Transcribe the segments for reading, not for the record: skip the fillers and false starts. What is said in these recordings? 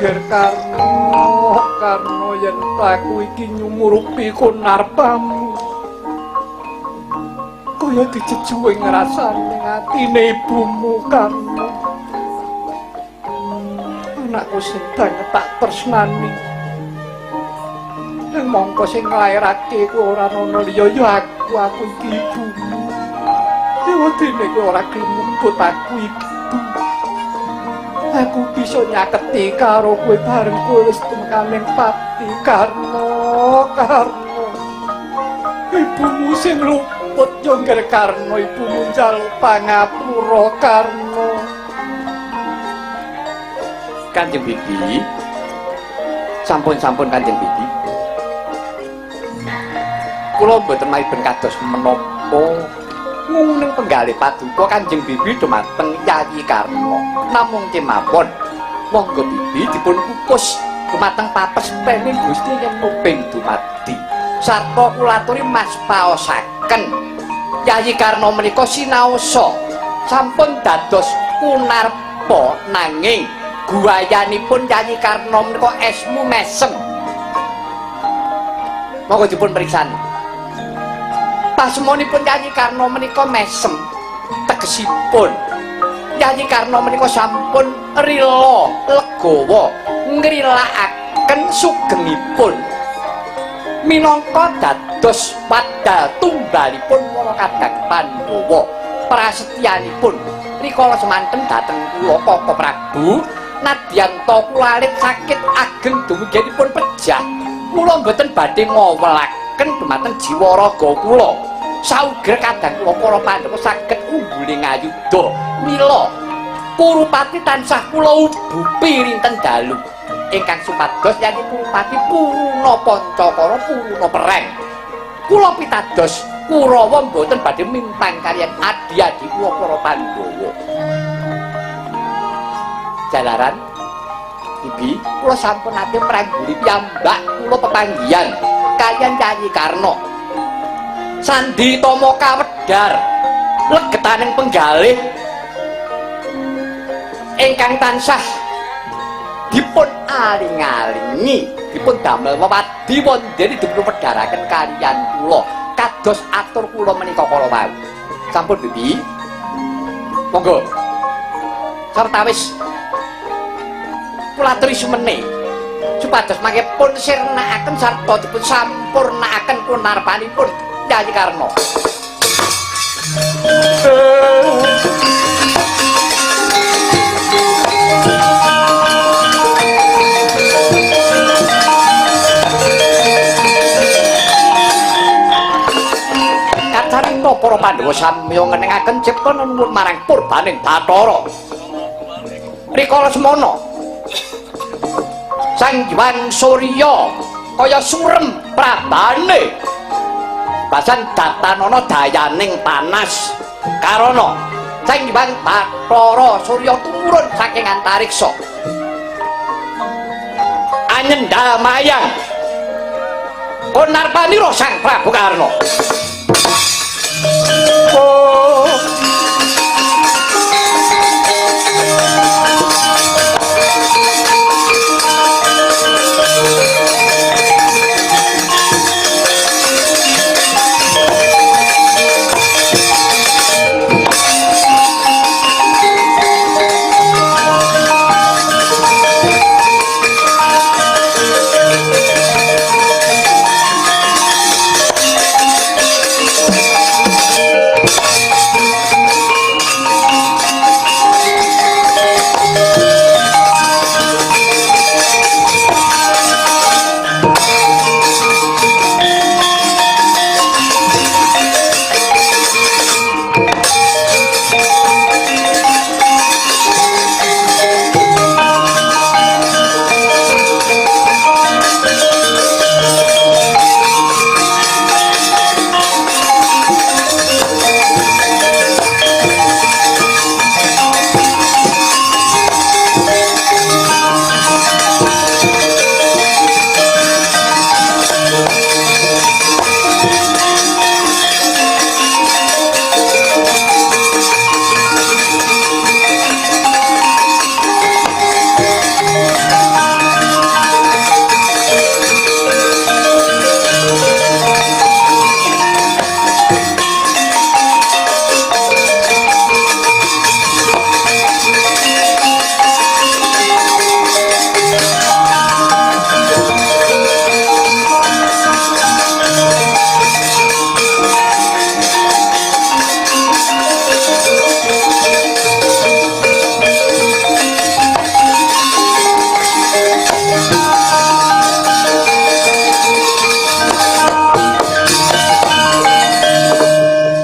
Jongger Karno yen aku iki nyumurupi Kunarpamu kaya dijejuing ngrasani atine ibumu Karno. Anakku sedang tak tresnani nang mongko sing nglairake ku ora ana liya ya aku iki ibumu. Dene kowe ora gelem nyebut aku ibu. Aku bisa nyaketi karo kowe bareng kowe wis temekaning pati Karno. Ibumu sing luput Jongger Karno, ibumu njaluk pangapura Karno. Kanjeng Bibi, sampun Kanjeng Bibi. Kula mboten maiben kados menapa ning penggalih paduka Kanjeng Bibi dumateng Yayi Karno. Namung kemawon monggo Bibi dipun kukus dumateng papes pening Gusti yen mubeng dumadi. Sarta kula aturi mas paosaken Yayi Karno menika sinaosa sampun dados kunarpa nanging guayanipun Yayi Karno menika esmu mesem. Monggo dipun periksani. Pasmonipun Yayi Karno menika mesem, tegesipun Yayi Karno menika sampun rila legawa ngrilakaken sugengipun minangka dados padal tumbalipun para kadang Pandhawa. Prasetyanipun rikala semanten dhateng kula Kaka Prabu nadyan ta kula alit sakit ageng dumugenipun pejah. Kula mboten badhe ngowelaken dumateng jiwa raga kula. Sauger kadang kula para Pandhawa saged umbuling ayuda mila Kurupati tansah kula ubupi rinten dalu ingkang supados Yayi Kurupati Puruna Pancakara Puruna Pereng. Kula pitados Kurawa mboten badhe mimpang kaliyan adi-adi kula para Pandhawa. Jalaran Bibi, kula sampun ate prangguli piyambak kula pepanggihan kaliyan Yayi Karno. Sandi tama kawedhar legetaning penggalih ingkang tansah dipun aling-alingi dipun damel wewadi wondene dipun wedharaken kaliyan kula kados atur kula menika kala wau. Sampun Bibi. Monggo. Sartawis kula aturi sumene supados mangke pun sirnakaken sarta dipun sampurnakaken kunarpanipun Yayi Karno. Kacarita para Pandhawa samya ngenengaken cipta nuwun marang purbaning Bathara. Rikala semana Sang Hyang Surya kaya surem prabane basan datanana dayaning panas karana Sang Hyang Bathara Surya turun saking antariksa anyendal mayang Kunarpanira Sang Prabu Karna.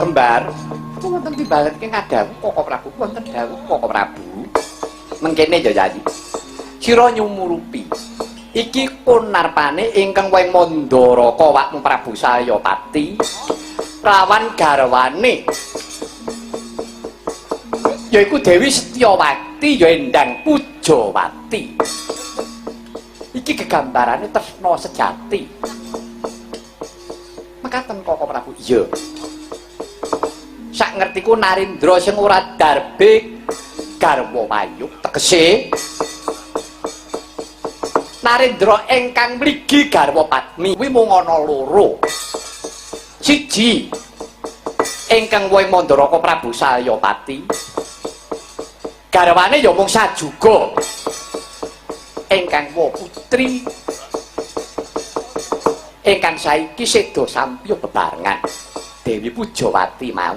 Kembar, wonten timbalake ngadawu Koko Prabu, wonten dawuh Koko Prabu. Mengkene ya Yayi. Sira nyumurupi. Iki kunarpane ingkang weng Mandaraka wakmu Prabu Sayapati lawan garwane yaiku Dewi Setyawati ya Endang Pujawati. Iki gegambarane tresna sejati. Mekaten Koko Prabu. Iya. Sak ngertiku Narendra sing ora darbe garwa wayuk tegese Narendra ingkang mligi garwa Padmi kuwi mung ana loro. Siji ingkang wong Mandaraka Prabu Sayapati garwane ya mung sajuga ingkang wa putri ingkang saiki seda sampya bebarengan Dewi Pujawati mau.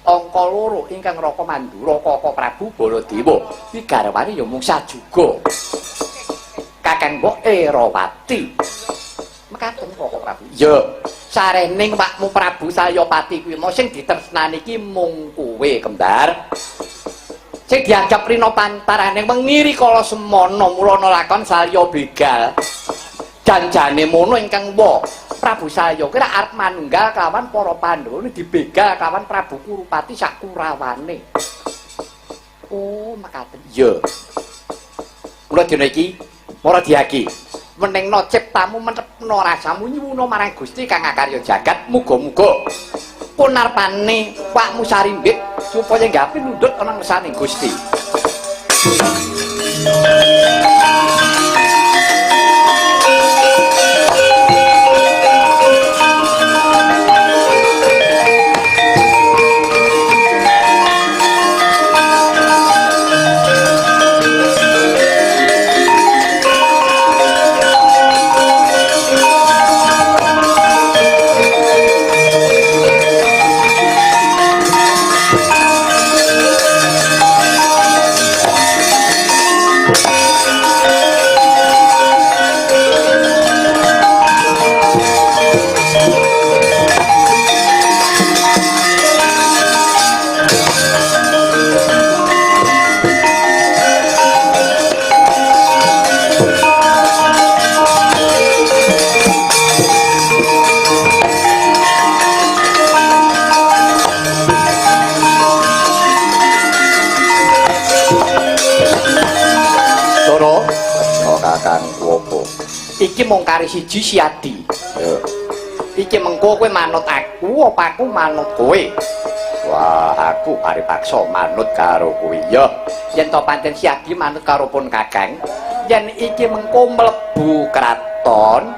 Angka loro ingkang Raka Mandura Koko Prabu Baladewa iki garwane ya mung sajuga Kakang Mbok Erawati. Mekaten Koko Prabu. Ya, sarening Pakmu Prabu Sayapati kuwi mau sing ditresnani iki mung kowe Kembar. Sing dianggap rina pantaraning mengiri kala semana mulana lakon salya begal. Janjane mono ingkang wa Prabu Salya kira arep manunggal kawan para Pandhawa dibegal kawan Prabu Kurupati sak kurawane. Oh, mekaten. Ya. Mula dina iki Maradiaki menengno ciptamu menepno rasamu nyuwuna marang Gusti kang akarya jagat muga-muga punarpane Pakmu Sarimbit supaya nggapi nundut ana ngersane Gusti. Iki mung kari siji siadi. Ya. Iki mengko kowe manut aku apa aku manut kowe? Wah, aku paripaksa manut karo kowe. Ya, yen to pancen siadi manut karo pun Kakang, yen iki mengko mlebu kraton,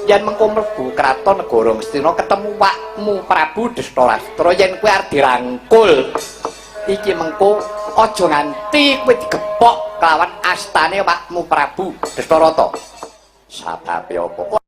yen mengko mlebu kraton negara Ngastina ketemu Pakmu Prabu Destarastra yen kowe arep dirangkul. Iki mengko aja nganti kowe digepok kelawan astane Pakmu Prabu Destarata. Sababe apa?